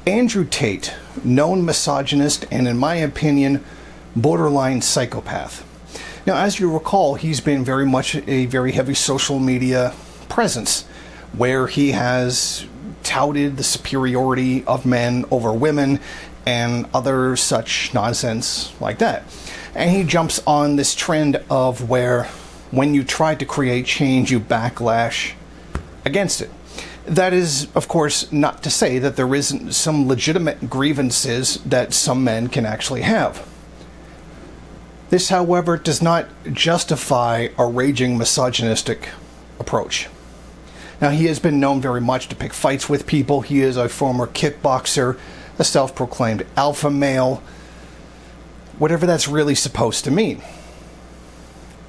Andrew Tate, known misogynist and, in my opinion, borderline psychopath. Now, as you recall, he's been very much a very heavy social media presence, where he has touted the superiority of men over women and other such nonsense like that. And he jumps on this trend of where when you try to create change, you backlash against it. That is, of course, not to say that there isn't some legitimate grievances that some men can actually have. This, however, does not justify a raging misogynistic approach. Now, he has been known very much to pick fights with people. He is a former kickboxer, a self-proclaimed alpha male, whatever that's really supposed to mean.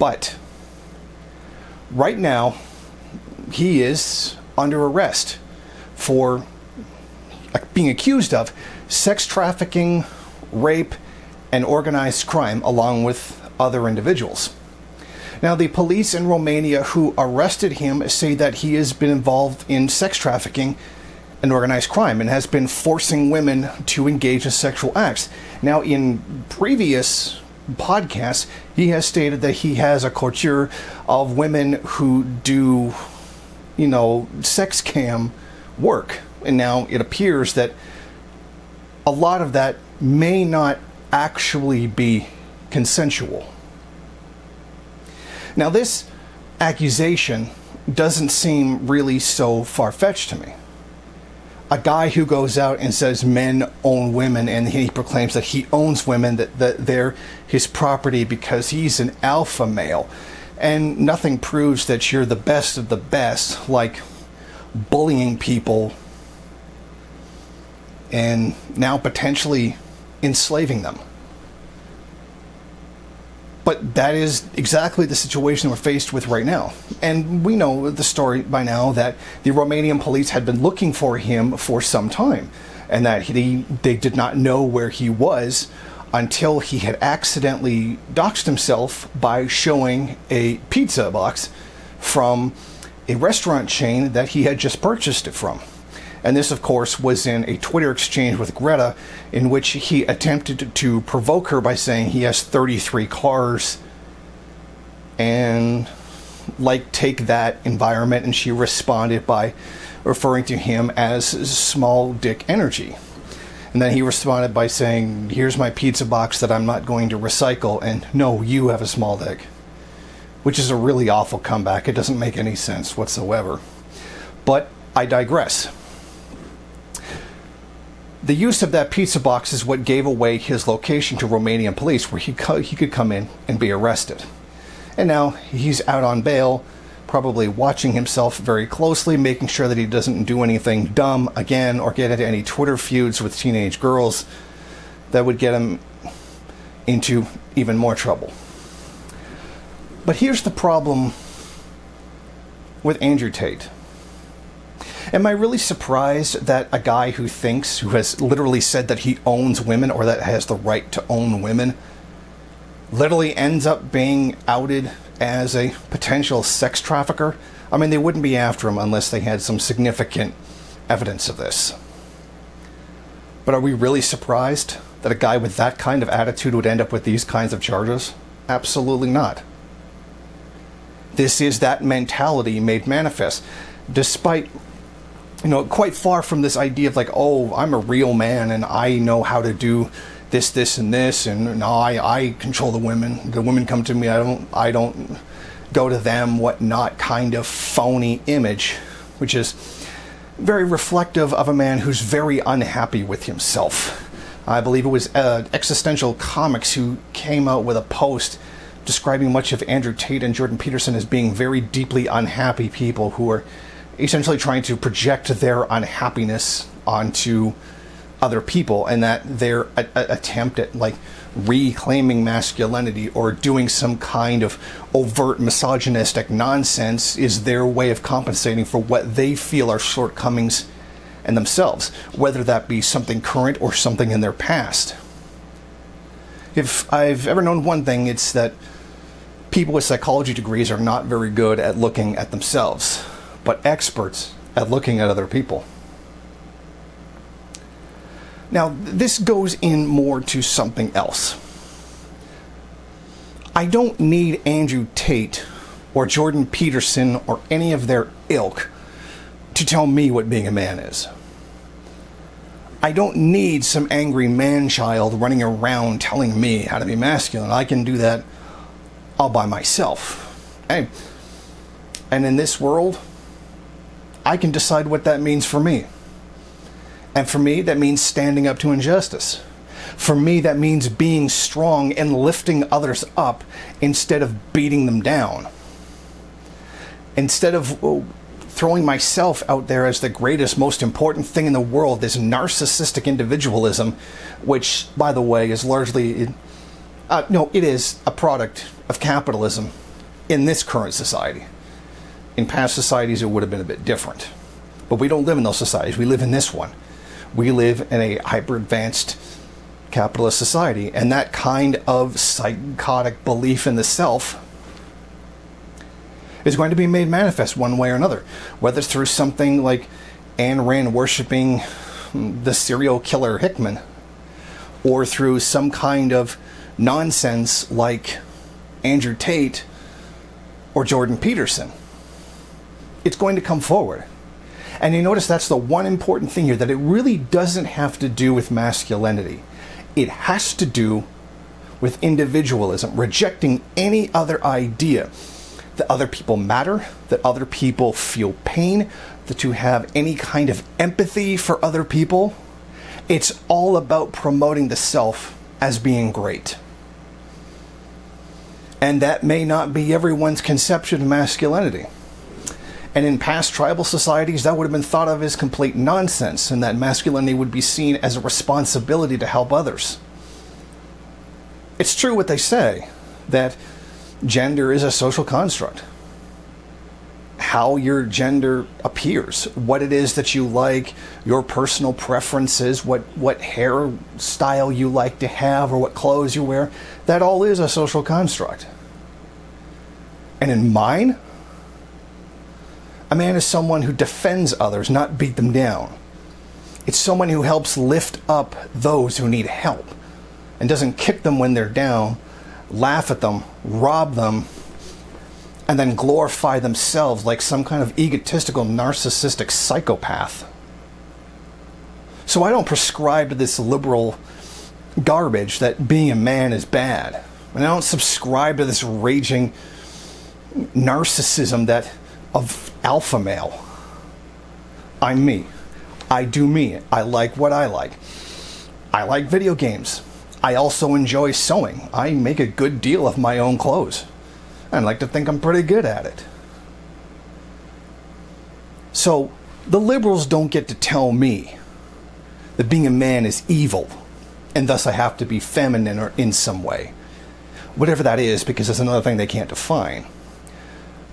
But right now, he is under arrest for being accused of sex trafficking, rape, and organized crime, along with other individuals. Now, the police in Romania who arrested him say that he has been involved in sex trafficking and organized crime and has been forcing women to engage in sexual acts. Now, in previous podcasts, he has stated that he has a culture of women who do, sex cam work. And now it appears that a lot of that may not actually be consensual. Now, this accusation doesn't seem really so far-fetched to me. A guy who goes out and says men own women, and he proclaims that he owns women, that they're his property because he's an alpha male. And nothing proves that you're the best of the best, like bullying people and now potentially enslaving them. But that is exactly the situation we're faced with right now. And we know the story by now that the Romanian police had been looking for him for some time, and that they did not know where he was until he had accidentally doxed himself by showing a pizza box from a restaurant chain that he had just purchased it from. And this, of course, was in a Twitter exchange with Greta, in which he attempted to provoke her by saying he has 33 cars and, take that environment. And she responded by referring to him as small dick energy. And then he responded by saying, here's my pizza box that I'm not going to recycle, and no, you have a small dick. Which is a really awful comeback. It doesn't make any sense whatsoever. But I digress. The use of that pizza box is what gave away his location to Romanian police, where he could come in and be arrested. And now he's out on bail, probably watching himself very closely, making sure that he doesn't do anything dumb again or get into any Twitter feuds with teenage girls that would get him into even more trouble. But here's the problem with Andrew Tate. Am I really surprised that a guy who has literally said that he owns women, or that has the right to own women, literally ends up being outed as a potential sex trafficker? I mean, they wouldn't be after him unless they had some significant evidence of this. But are we really surprised that a guy with that kind of attitude would end up with these kinds of charges? Absolutely not. This is that mentality made manifest, despite quite far from this idea of I'm a real man and I know how to do this, and this, and no, I control the women. The women come to me, I don't go to them, whatnot, kind of phony image, which is very reflective of a man who's very unhappy with himself. I believe it was Existential Comics who came out with a post describing much of Andrew Tate and Jordan Peterson as being very deeply unhappy people who are essentially trying to project their unhappiness onto other people, and that their attempt at reclaiming masculinity or doing some kind of overt misogynistic nonsense is their way of compensating for what they feel are shortcomings in themselves, whether that be something current or something in their past. If I've ever known one thing, it's that people with psychology degrees are not very good at looking at themselves, but experts at looking at other people. Now, this goes in more to something else. I don't need Andrew Tate or Jordan Peterson or any of their ilk to tell me what being a man is. I don't need some angry man-child running around telling me how to be masculine. I can do that all by myself. And in this world, I can decide what that means for me. And for me, that means standing up to injustice. For me, that means being strong and lifting others up instead of beating them down. Instead of throwing myself out there as the greatest, most important thing in the world, this narcissistic individualism, which, by the way, is largely, it is a product of capitalism in this current society. In past societies, it would have been a bit different. But we don't live in those societies. We live in this one. We live in a hyper-advanced capitalist society, and that kind of psychotic belief in the self is going to be made manifest one way or another, whether it's through something like Ayn Rand worshipping the serial killer Hickman, or through some kind of nonsense like Andrew Tate or Jordan Peterson. It's going to come forward. And you notice that's the one important thing here, that it really doesn't have to do with masculinity. It has to do with individualism, rejecting any other idea that other people matter, that other people feel pain, that you have any kind of empathy for other people. It's all about promoting the self as being great. And that may not be everyone's conception of masculinity. And in past tribal societies, that would have been thought of as complete nonsense, and that masculinity would be seen as a responsibility to help others. It's true what they say, that gender is a social construct. How your gender appears, what it is that you like, your personal preferences, what hairstyle you like to have, or what clothes you wear, that all is a social construct. And in mine, a man is someone who defends others, not beat them down. It's someone who helps lift up those who need help and doesn't kick them when they're down, laugh at them, rob them, and then glorify themselves like some kind of egotistical, narcissistic psychopath. So I don't prescribe to this liberal garbage that being a man is bad. And I don't subscribe to this raging narcissism that of alpha male. I'm me. I do me. I like what I like. I like video games. I also enjoy sewing. I make a good deal of my own clothes. I like to think I'm pretty good at it. So the liberals don't get to tell me that being a man is evil, and thus I have to be feminine or in some way. Whatever that is, because it's another thing they can't define.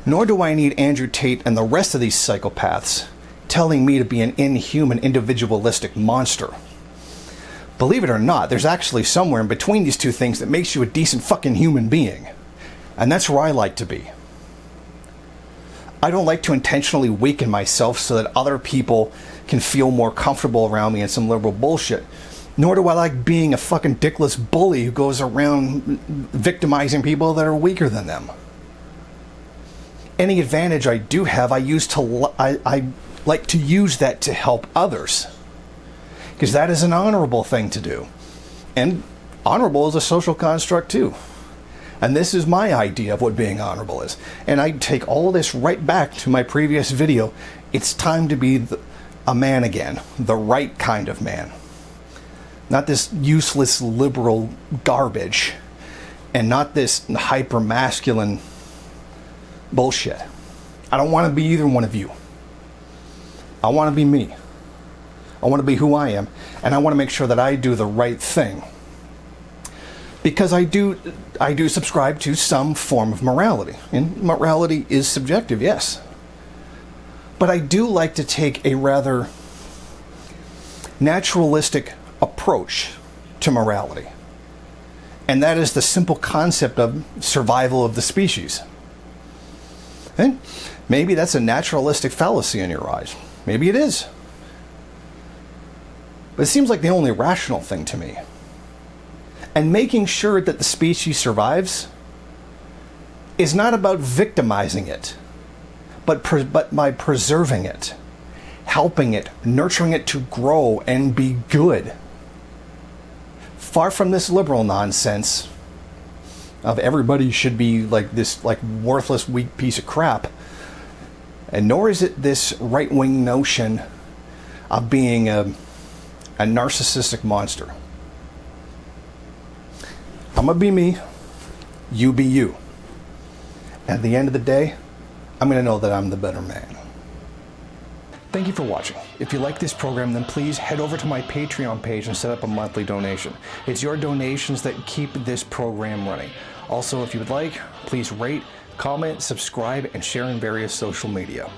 Nor do I need Andrew Tate and the rest of these psychopaths telling me to be an inhuman, individualistic monster. Believe it or not, there's actually somewhere in between these two things that makes you a decent fucking human being. And that's where I like to be. I don't like to intentionally weaken myself so that other people can feel more comfortable around me in some liberal bullshit. Nor do I like being a fucking dickless bully who goes around victimizing people that are weaker than them. Any advantage I do have, I like to use that to help others. Because that is an honorable thing to do. And honorable is a social construct too. And this is my idea of what being honorable is. And I take all this right back to my previous video. It's time to be a man again. The right kind of man. Not this useless liberal garbage. And not this hyper-masculine bullshit. I don't want to be either one of you. I want to be me. I want to be who I am. And I want to make sure that I do the right thing. Because I do subscribe to some form of morality. And morality is subjective, yes. But I do like to take a rather naturalistic approach to morality. And that is the simple concept of survival of the species. And maybe that's a naturalistic fallacy in your eyes. Maybe it is. But it seems like the only rational thing to me. And making sure that the species survives is not about victimizing it, but by preserving it, helping it, nurturing it to grow and be good. Far from this liberal nonsense of everybody should be like this like worthless, weak piece of crap. And nor is it this right-wing notion of being a narcissistic monster. I'm gonna be me, you be you. At the end of the day, I'm gonna know that I'm the better man. Thank you for watching. If you like this program, then please head over to my Patreon page and set up a monthly donation. It's your donations that keep this program running. Also, if you would like, please rate, comment, subscribe, and share in various social media.